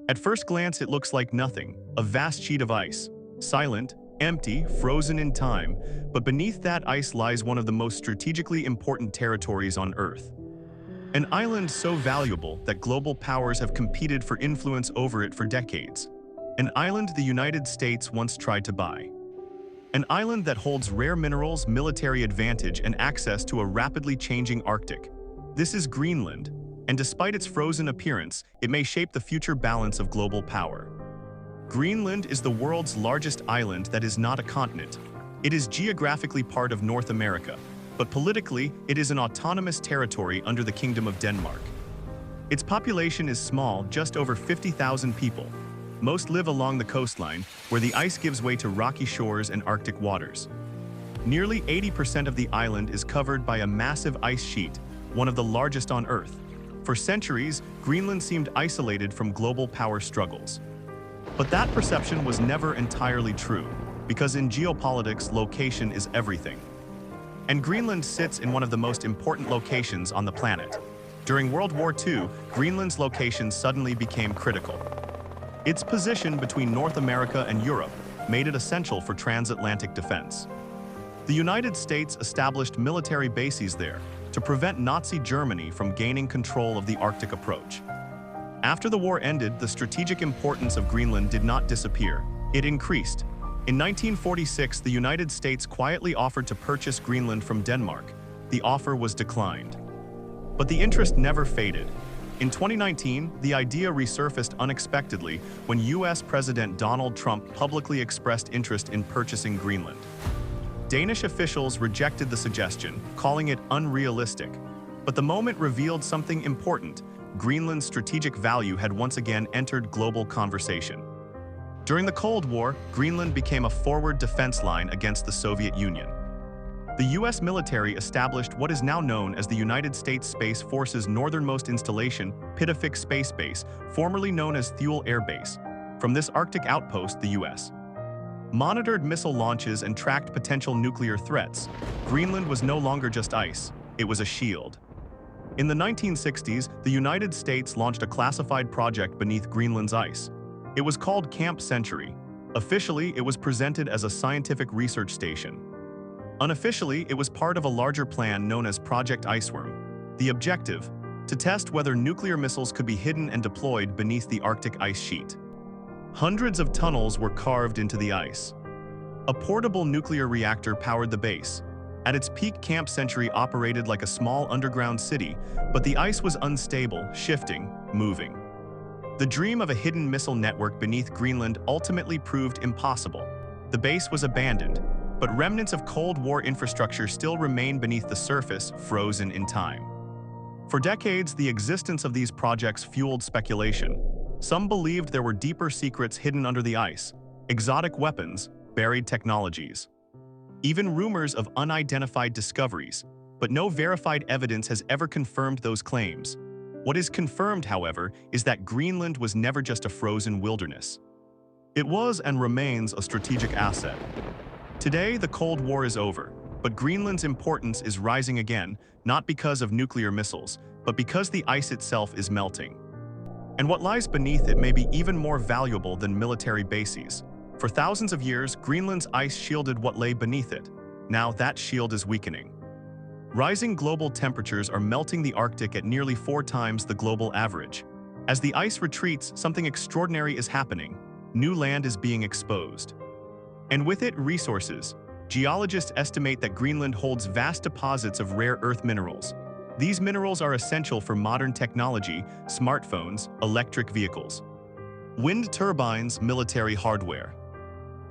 At first glance, it looks like nothing, a vast sheet of ice, silent, empty, frozen in time, but beneath that ice lies one of the most strategically important territories on Earth. An island so valuable that global powers have competed for influence over it for decades. An island the United States once tried to buy. An island that holds rare minerals, military advantage, and access to a rapidly changing Arctic. This is Greenland, and despite its frozen appearance, it may shape the future balance of global power. Greenland is the world's largest island that is not a continent. It is geographically part of North America, but politically, it is an autonomous territory under the Kingdom of Denmark. Its population is small, just over 50,000 people. Most live along the coastline, where the ice gives way to rocky shores and Arctic waters. Nearly 80% of the island is covered by a massive ice sheet, one of the largest on Earth. For centuries, Greenland seemed isolated from global power struggles. But that perception was never entirely true, because in geopolitics, location is everything. And Greenland sits in one of the most important locations on the planet. During World War II, Greenland's location suddenly became critical. Its position between North America and Europe made it essential for transatlantic defense. The United States established military bases there to prevent Nazi Germany from gaining control of the Arctic approach. After the war ended, the strategic importance of Greenland did not disappear. It increased. In 1946, the United States quietly offered to purchase Greenland from Denmark. The offer was declined. But the interest never faded. In 2019, the idea resurfaced unexpectedly when US President Donald Trump publicly expressed interest in purchasing Greenland. Danish officials rejected the suggestion, calling it unrealistic. But the moment revealed something important. Greenland's strategic value had once again entered global conversation. During the Cold War, Greenland became a forward defense line against the Soviet Union. The US military established what is now known as the United States Space Force's northernmost installation, Pitofik Space Base, formerly known as Thule Air Base. From this Arctic outpost, the US monitored missile launches and tracked potential nuclear threats. Greenland was no longer just ice, it was a shield. In the 1960s, the United States launched a classified project beneath Greenland's ice. It was called Camp Century. Officially, it was presented as a scientific research station. Unofficially, it was part of a larger plan known as Project Iceworm. The objective: to test whether nuclear missiles could be hidden and deployed beneath the Arctic ice sheet. Hundreds of tunnels were carved into the ice. A portable nuclear reactor powered the base. At its peak, Camp Century operated like a small underground city, but the ice was unstable, shifting, moving. The dream of a hidden missile network beneath Greenland ultimately proved impossible. The base was abandoned, but remnants of Cold War infrastructure still remain beneath the surface, frozen in time. For decades, the existence of these projects fueled speculation. Some believed there were deeper secrets hidden under the ice, exotic weapons, buried technologies. Even rumors of unidentified discoveries, but no verified evidence has ever confirmed those claims. What is confirmed, however, is that Greenland was never just a frozen wilderness. It was and remains a strategic asset. Today, the Cold War is over, but Greenland's importance is rising again, not because of nuclear missiles, but because the ice itself is melting. And what lies beneath it may be even more valuable than military bases. For thousands of years, Greenland's ice shielded what lay beneath it. Now that shield is weakening. Rising global temperatures are melting the Arctic at nearly 4 times the global average. As the ice retreats, something extraordinary is happening. New land is being exposed. And with it, resources. Geologists estimate that Greenland holds vast deposits of rare earth minerals. These minerals are essential for modern technology, smartphones, electric vehicles, wind turbines, military hardware.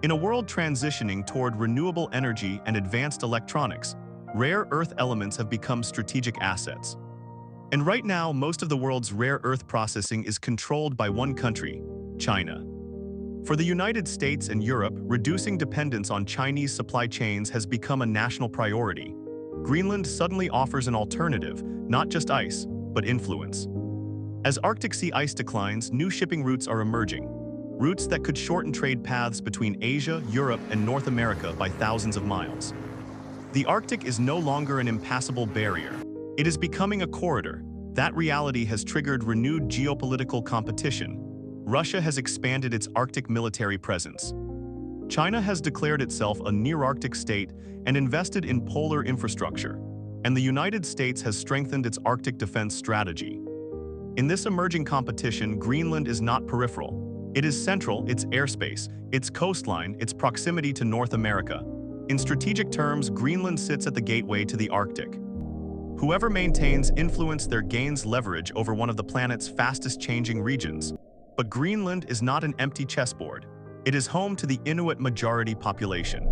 In a world transitioning toward renewable energy and advanced electronics, rare earth elements have become strategic assets. And right now, most of the world's rare earth processing is controlled by one country, China. For the United States and Europe, reducing dependence on Chinese supply chains has become a national priority. Greenland suddenly offers an alternative, not just ice, but influence. As Arctic sea ice declines, new shipping routes are emerging. Routes that could shorten trade paths between Asia, Europe, and North America by thousands of miles. The Arctic is no longer an impassable barrier. It is becoming a corridor. That reality has triggered renewed geopolitical competition. Russia has expanded its Arctic military presence. China has declared itself a near-Arctic state and invested in polar infrastructure, and the United States has strengthened its Arctic defense strategy. In this emerging competition, Greenland is not peripheral. It is central, its airspace, its coastline, its proximity to North America. In strategic terms, Greenland sits at the gateway to the Arctic. Whoever maintains influence there gains leverage over one of the planet's fastest-changing regions. But Greenland is not an empty chessboard. It is home to the Inuit majority population.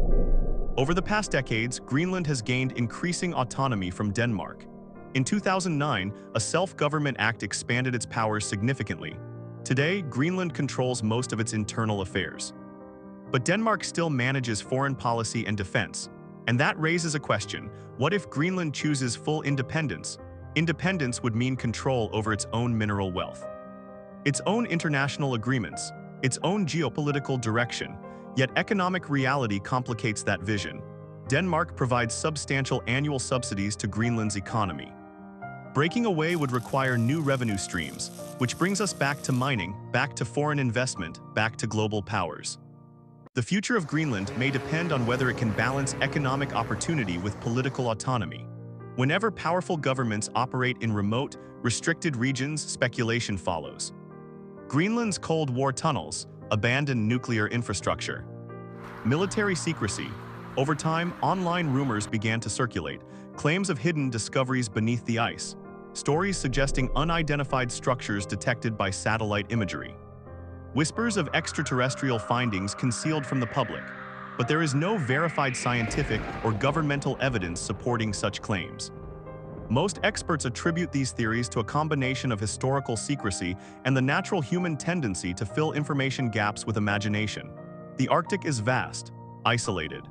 Over the past decades, Greenland has gained increasing autonomy from Denmark. In 2009, a self-government act expanded its powers significantly. Today, Greenland controls most of its internal affairs. But Denmark still manages foreign policy and defense. And that raises a question: what if Greenland chooses full independence? Independence would mean control over its own mineral wealth, its own international agreements, its own geopolitical direction. Yet economic reality complicates that vision. Denmark provides substantial annual subsidies to Greenland's economy. Breaking away would require new revenue streams, which brings us back to mining, back to foreign investment, back to global powers. The future of Greenland may depend on whether it can balance economic opportunity with political autonomy. Whenever powerful governments operate in remote, restricted regions, speculation follows. Greenland's Cold War tunnels, abandoned nuclear infrastructure, military secrecy. Over time, online rumors began to circulate, claims of hidden discoveries beneath the ice, stories suggesting unidentified structures detected by satellite imagery, whispers of extraterrestrial findings concealed from the public. But there is no verified scientific or governmental evidence supporting such claims. Most experts attribute these theories to a combination of historical secrecy and the natural human tendency to fill information gaps with imagination. The Arctic is vast, isolated,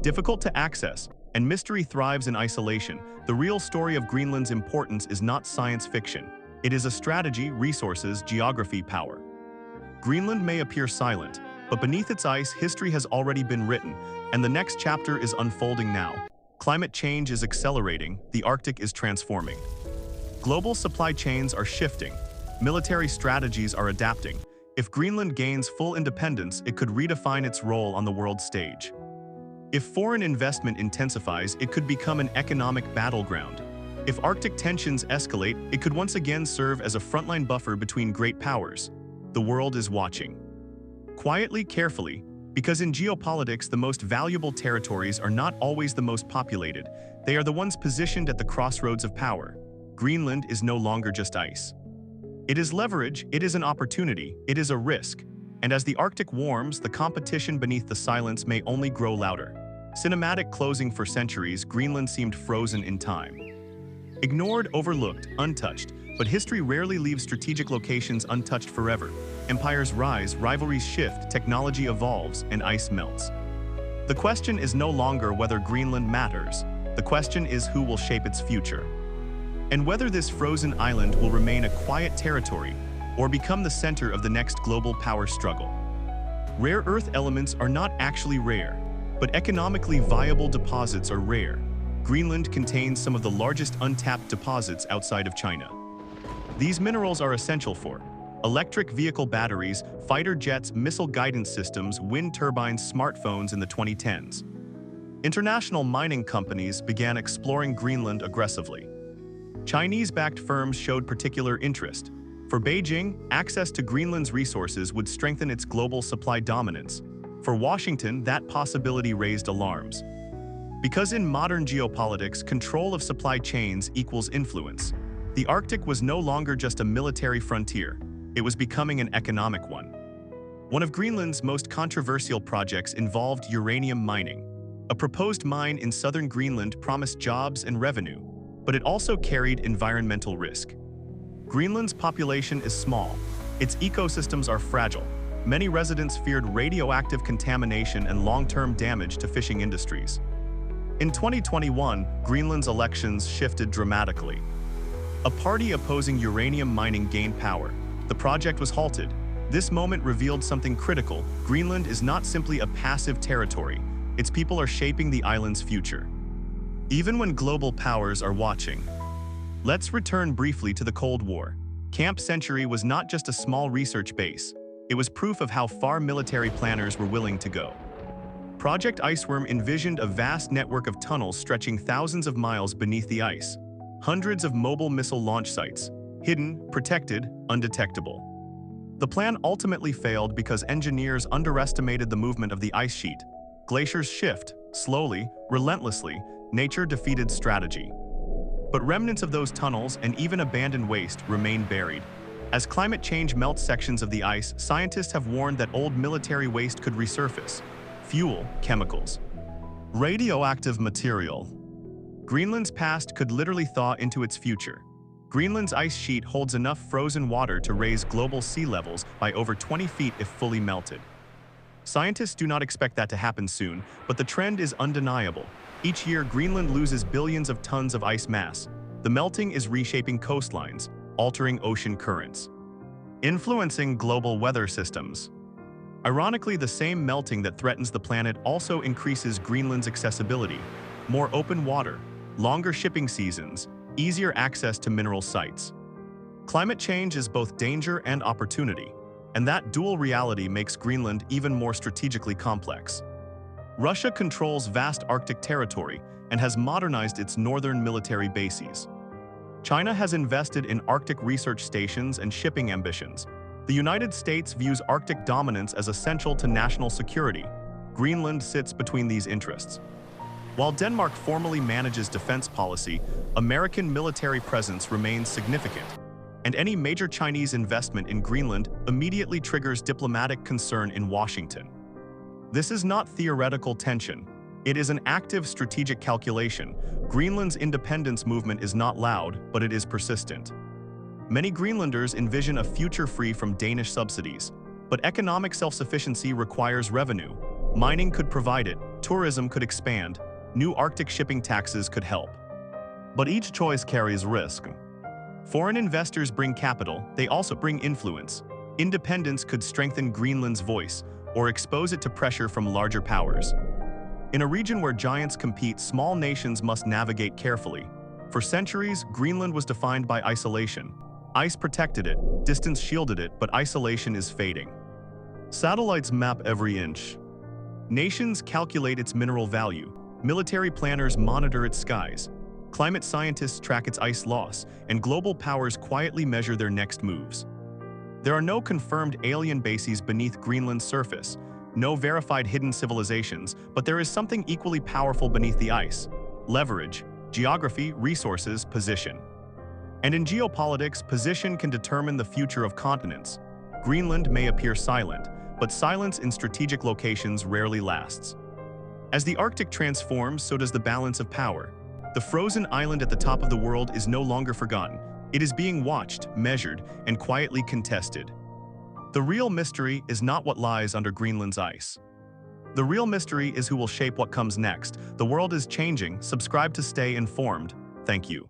difficult to access, and mystery thrives in isolation. The real story of Greenland's importance is not science fiction. It is a strategy, resources, geography, power. Greenland may appear silent, but beneath its ice, history has already been written, and the next chapter is unfolding now. Climate change is accelerating, the Arctic is transforming. Global supply chains are shifting, military strategies are adapting. If Greenland gains full independence, it could redefine its role on the world stage. If foreign investment intensifies, it could become an economic battleground. If Arctic tensions escalate, it could once again serve as a frontline buffer between great powers. The world is watching. Quietly, carefully, because in geopolitics, the most valuable territories are not always the most populated. They are the ones positioned at the crossroads of power. Greenland is no longer just ice. It is leverage, it is an opportunity, it is a risk. And as the Arctic warms, the competition beneath the silence may only grow louder. Cinematic closing for centuries, Greenland seemed frozen in time. Ignored, overlooked, untouched, but history rarely leaves strategic locations untouched forever. Empires rise, rivalries shift, technology evolves, and ice melts. The question is no longer whether Greenland matters. The question is who will shape its future. And whether this frozen island will remain a quiet territory or become the center of the next global power struggle. Rare earth elements are not actually rare, but economically viable deposits are rare. Greenland contains some of the largest untapped deposits outside of China. These minerals are essential for electric vehicle batteries, fighter jets, missile guidance systems, wind turbines, smartphones in the 2010s. International mining companies began exploring Greenland aggressively. Chinese-backed firms showed particular interest. For Beijing, access to Greenland's resources would strengthen its global supply dominance. For Washington, that possibility raised alarms. Because in modern geopolitics, control of supply chains equals influence. The Arctic was no longer just a military frontier. It was becoming an economic one. One of Greenland's most controversial projects involved uranium mining. A proposed mine in southern Greenland promised jobs and revenue, but it also carried environmental risk. Greenland's population is small. Its ecosystems are fragile. Many residents feared radioactive contamination and long-term damage to fishing industries. In 2021, Greenland's elections shifted dramatically. A party opposing uranium mining gained power. The project was halted. This moment revealed something critical. Greenland is not simply a passive territory. Its people are shaping the island's future. Even when global powers are watching. Let's return briefly to the Cold War. Camp Century was not just a small research base, it was proof of how far military planners were willing to go. Project Iceworm envisioned a vast network of tunnels stretching thousands of miles beneath the ice, hundreds of mobile missile launch sites, hidden, protected, undetectable. The plan ultimately failed because engineers underestimated the movement of the ice sheet. Glaciers shift, slowly, relentlessly, nature defeated strategy. But remnants of those tunnels and even abandoned waste remain buried. As climate change melts sections of the ice, scientists have warned that old military waste could resurface. Fuel, chemicals, radioactive material. Greenland's past could literally thaw into its future. Greenland's ice sheet holds enough frozen water to raise global sea levels by over 20 feet if fully melted. Scientists do not expect that to happen soon, but the trend is undeniable. Each year, Greenland loses billions of tons of ice mass. The melting is reshaping coastlines, altering ocean currents, influencing global weather systems. Ironically, the same melting that threatens the planet also increases Greenland's accessibility. More open water, longer shipping seasons, easier access to mineral sites. Climate change is both danger and opportunity, and that dual reality makes Greenland even more strategically complex. Russia controls vast Arctic territory and has modernized its northern military bases. China has invested in Arctic research stations and shipping ambitions. The United States views Arctic dominance as essential to national security. Greenland sits between these interests. While Denmark formally manages defense policy, American military presence remains significant, and any major Chinese investment in Greenland immediately triggers diplomatic concern in Washington. This is not theoretical tension. It is an active strategic calculation. Greenland's independence movement is not loud, but it is persistent. Many Greenlanders envision a future free from Danish subsidies, but economic self-sufficiency requires revenue. Mining could provide it, tourism could expand, new Arctic shipping taxes could help. But each choice carries risk. Foreign investors bring capital, they also bring influence. Independence could strengthen Greenland's voice or expose it to pressure from larger powers. In a region where giants compete, small nations must navigate carefully. For centuries, Greenland was defined by isolation. Ice protected it, distance shielded it, but isolation is fading. Satellites map every inch. Nations calculate its mineral value. Military planners monitor its skies. Climate scientists track its ice loss, and global powers quietly measure their next moves. There are no confirmed alien bases beneath Greenland's surface, no verified hidden civilizations, but there is something equally powerful beneath the ice: leverage, geography, resources, position. And in geopolitics, position can determine the future of continents. Greenland may appear silent, but silence in strategic locations rarely lasts. As the Arctic transforms, so does the balance of power. The frozen island at the top of the world is no longer forgotten. It is being watched, measured, and quietly contested. The real mystery is not what lies under Greenland's ice. The real mystery is who will shape what comes next. The world is changing. Subscribe to stay informed. Thank you.